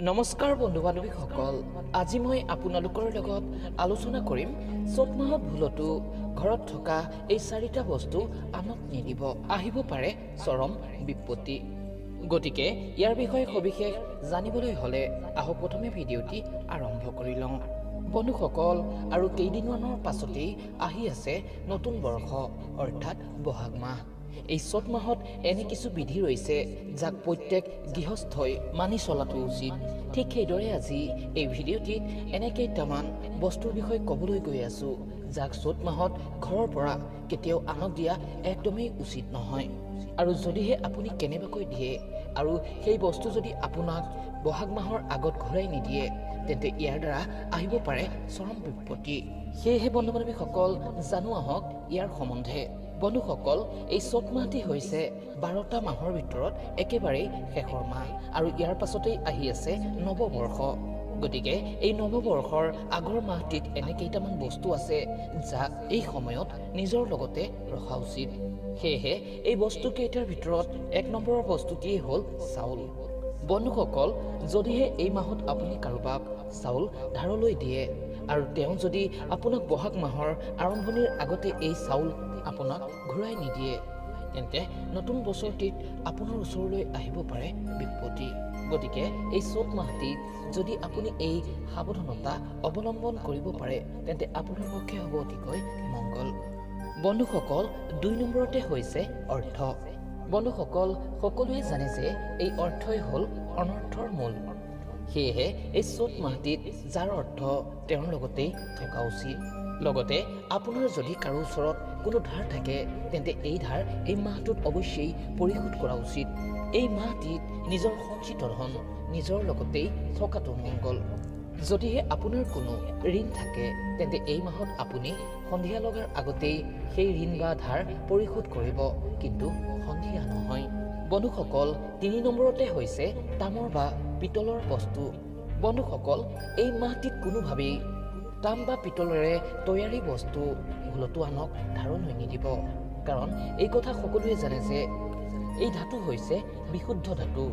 নমস্কাৰ বন্ধু বান্ধৱীসকল, আজি মই আপোনালোকৰ লগত আলোচনা কৰিম চ'ত মাহত ভুলতো ঘৰত থকা এই 4টা বস্তু আনক নিদিব, আহিব পাৰে চৰম বিপত্তি। গতিকে ইয়াৰ বিষয়ে সবিশেষ জানিবলৈ হ'লে আহক প্ৰথমে ভিডিঅ'টি আৰম্ভ কৰি লওঁ। বন্ধুসকল, আৰু কেইদিনমানৰ পাছতেই আহি আছে নতুন বৰ্ষ অৰ্থাৎ বহাগ মাহ। এই চ'ত মাহত এনে কিছু বিধি ৰৈছে যাক প্ৰত্যেক গৃহস্থই মানি চলাটো উচিত। ঠিক সেইদৰে আজি এই ভিডিঅ'টিত এনে কেইটামান বস্তুৰ বিষয়ে ক'বলৈ গৈ আছোঁ যাক চ'ত মাহত ঘৰৰ পৰা কেতিয়াও আনক দিয়া একদমেই উচিত নহয়। আৰু যদিহে আপুনি কেনেবাকৈ দিয়ে আৰু সেই বস্তু যদি আপোনাক বহাগ মাহৰ আগত ঘূৰাই নিদিয়ে, তেন্তে ইয়াৰ দ্বাৰা আহিব পাৰে চৰম বিপত্তি। সেয়েহে বন্ধু বান্ধৱীসকল, জানো আহক ইয়াৰ সম্বন্ধে। বন্ধুসকল, এই চ'ত মাহটি হৈছে 12টা মাহৰ ভিতৰত একেবাৰেই শেষৰ মাহ, আৰু ইয়াৰ পাছতেই আহি আছে নৱবৰ্ষ। গতিকে এই নৱবৰ্ষৰ আগৰ মাহটিত এনে কেইটামান বস্তু আছে যাক এই সময়ত নিজৰ লগতে ৰখা উচিত। সেয়েহে এই বস্তুকেইটাৰ ভিতৰত 1 নম্বৰৰ বস্তুটিয়েই হ'ল চাউল। বন্ধুসকল, যদিহে এই মাহত আপুনি কাৰোবাক চাউল ধাৰলৈ দিয়ে আৰু তেওঁ যদি আপোনাক বহাগ মাহৰ আৰম্ভণিৰ আগতে এই চাউল আপোনাক ঘূৰাই নিদিয়ে, তেন্তে নতুন বছৰটিত আপোনাৰ ওচৰলৈ আহিব পাৰে বিপত্তি। গতিকে এই চ'ত মাহটিত যদি আপুনি এই সাৱধানতা অৱলম্বন কৰিব পাৰে, তেন্তে আপোনাৰ পক্ষে হ'ব অতিকৈ মংগল। বন্ধুসকল, 2 নম্বৰতে হৈছে অৰ্থ। বন্ধুসকল, সকলোৱে জানে যে এই অৰ্থই হ'ল অনৰ্থৰ মূল। সেয়েহে এই চ'ত মাহটিত যাৰ অৰ্থ তেওঁৰ লগতেই থকা উচিত। লগতে আপোনাৰ যদি কাৰো ওচৰত কোনো ধাৰ থাকে, তেন্তে এই ধাৰ এই মাহটোত অৱশ্যেই পৰিশোধ কৰা উচিত। এই মাহটিত নিজৰ সঞ্চিত ধন নিজৰ লগতেই থকাটো মংগল। যদিহে আপোনাৰ কোনো ঋণ থাকে, তেন্তে এই মাহত আপুনি সন্ধিয়া লগাৰ আগতেই সেই ঋণ বা ধাৰ পৰিশোধ কৰিব, কিন্তু সন্ধিয়া নহয়। বন্ধুসকল, 3 নম্বৰতে হৈছে তামৰ বা পিতলৰ বস্তু। বন্ধুসকল, এই মাহটিত কোনোভাৱেই তাম বা পিতলেৰে তৈয়াৰী বস্তু ভুলতো আনক ধাৰলৈ নিদিব। কাৰণ এই কথা সকলোৱে জানে যে এই ধাতু হৈছে বিশুদ্ধ ধাতু,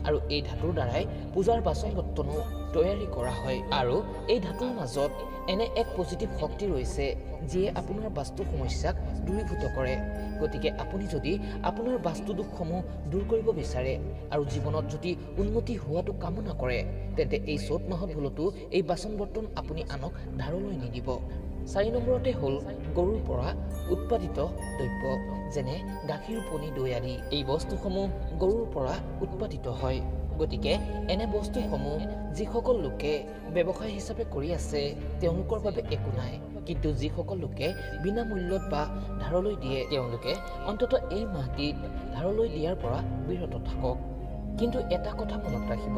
আৰু এই ধাতুৰ দ্বাৰাই পূজাৰ বাচন বৰ্তনো তৈয়াৰী কৰা হয়। আৰু এই ধাতুৰ মাজত এনে এক পজিটিভ শক্তি ৰৈছে যিয়ে আপোনাৰ বাস্তু সমস্যাক দূৰীভূত কৰে। গতিকে আপুনি যদি আপোনাৰ বাস্তু দোষসমূহ দূৰ কৰিব বিচাৰে আৰু জীৱনত যদি উন্নতি হোৱাটো কামনা কৰে, তেন্তে এই চ'ত মাহত ভুলতো এই বাচন বৰ্তন আপুনি আনক ধাৰলৈ নিদিব। 4 নম্বৰতে হ'ল গৰুৰ পৰা উৎপাদিত দ্ৰব্য, যেনে গাখীৰ, পনী, দৈ আদি। এই বস্তুসমূহ গৰুৰ পৰা উৎপাদিত হয়। গতিকে এনে বস্তুসমূহ যিসকল লোকে ব্যৱসায় হিচাপে কৰি আছে তেওঁলোকৰ বাবে একো নাই, কিন্তু যিসকল লোকে বিনামূল্যত বা ধাৰলৈ দিয়ে তেওঁলোকে অন্ততঃ এই মাহটিত ধাৰলৈ দিয়াৰ পৰা বিৰত থাকক। কিন্তু এটা কথা মনত ৰাখিব,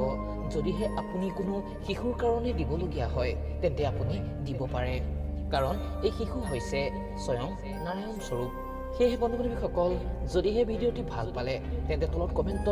যদিহে আপুনি কোনো শিশুৰ কাৰণে দিবলগীয়া হয়, তেন্তে আপুনি দিব পাৰে, কাৰণ এই শিশু হৈছে স্বয়ং নাৰায়ণ স্বৰূপ। সেয়েহে বন্ধু বান্ধৱীসকল, যদিহে ভিডিঅ'টি ভাল পালে তেন্তে তলত কমেণ্টত